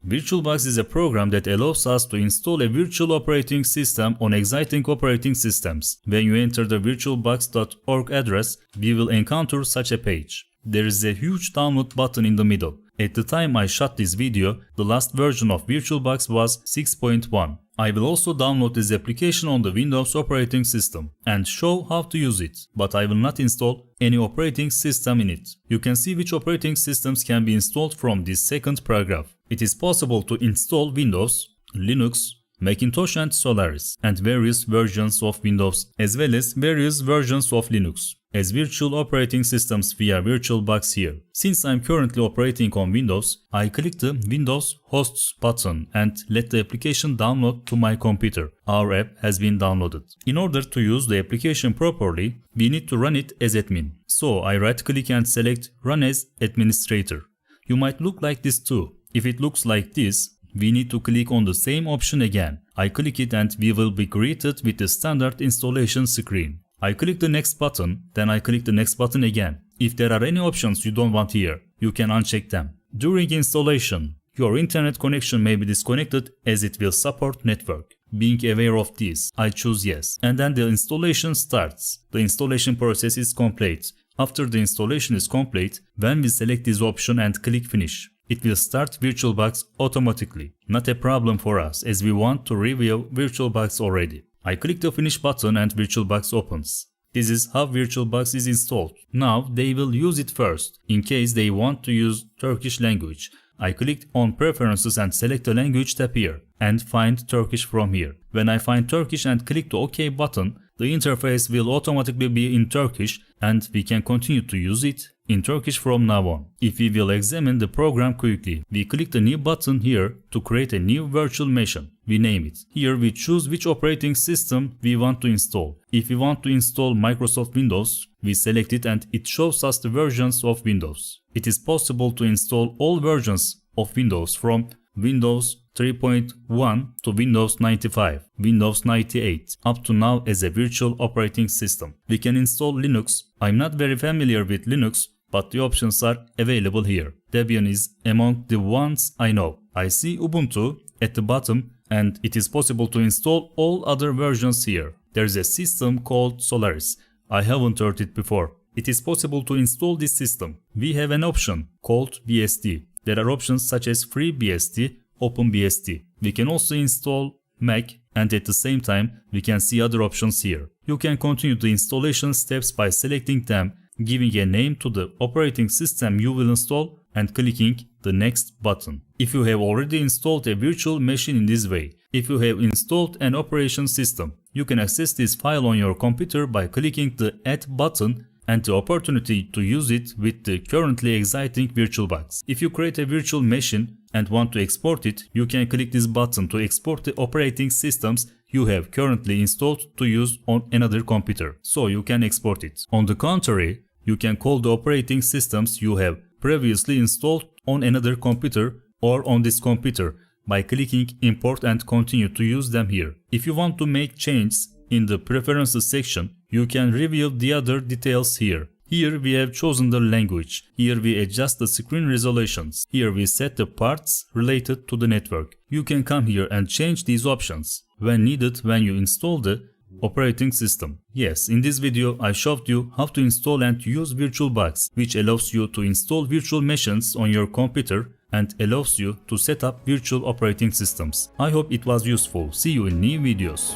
VirtualBox is a program that allows us to install a virtual operating system on existing operating systems. When you enter the virtualbox.org address, we will encounter such a page. There is a huge download button in the middle. At the time I shot this video, the last version of VirtualBox was 6.1. I will also download this application on the Windows operating system and show how to use it, but I will not install any operating system in it. You can see which operating systems can be installed from this second paragraph. It is possible to install Windows, Linux, Macintosh and Solaris, and various versions of Windows as well as various versions of Linux as virtual operating systems via VirtualBox here. Since I'm currently operating on Windows, I click the Windows Hosts button and let the application download to my computer. Our app has been downloaded. In order to use the application properly, we need to run it as admin. So I right click and select Run as Administrator. You might look like this too. If it looks like this, we need to click on the same option again. I click it and we will be greeted with the standard installation screen. I click the next button, then I click the next button again. If there are any options you don't want here, you can uncheck them. During installation, your internet connection may be disconnected as it will support network. Being aware of this, I choose yes. And then the installation starts. The installation process is complete. After the installation is complete, when we select this option and click finish, it will start VirtualBox automatically. Not a problem for us as we want to review VirtualBox already. I click the finish button and VirtualBox opens. This is how VirtualBox is installed. Now they will use it first, in case they want to use Turkish language. I click on Preferences and select the language tab here and find Turkish from here. When I find Turkish and click the OK button, the interface will automatically be in Turkish and we can continue to use it in Turkish from now on. If we will examine the program quickly, we click the new button here to create a new virtual machine. We name it. Here we choose which operating system we want to install. If we want to install Microsoft Windows, we select it and it shows us the versions of Windows. It is possible to install all versions of Windows from Windows 3.1 to Windows 95, Windows 98, up to now as a virtual operating system. We can install Linux. I'm not very familiar with Linux, but the options are available here. Debian is among the ones I know. I see Ubuntu at the bottom and it is possible to install all other versions here. There is a system called Solaris. I haven't heard it before. It is possible to install this system. We have an option called BSD. There are options such as FreeBSD, OpenBSD. We can also install Mac and at the same time we can see other options here. You can continue the installation steps by selecting them, giving a name to the operating system you will install and clicking the next button. If you have already installed a virtual machine in this way, if you have installed an operation system, you can access this file on your computer by clicking the Add button and the opportunity to use it with the currently existing VirtualBox. If you create a virtual machine and want to export it, you can click this button to export the operating systems you have currently installed to use on another computer, so you can export it. On the contrary, you can call the operating systems you have previously installed on another computer or on this computer by clicking Import and continue to use them here. If you want to make changes in the Preferences section, you can review the other details here. Here we have chosen the language. Here we adjust the screen resolutions. Here we set the parts related to the network. You can come here and change these options when needed when you install the operating system. Yes, in this video I showed you how to install and use VirtualBox, which allows you to install virtual machines on your computer and allows you to set up virtual operating systems. I hope it was useful. See you in new videos.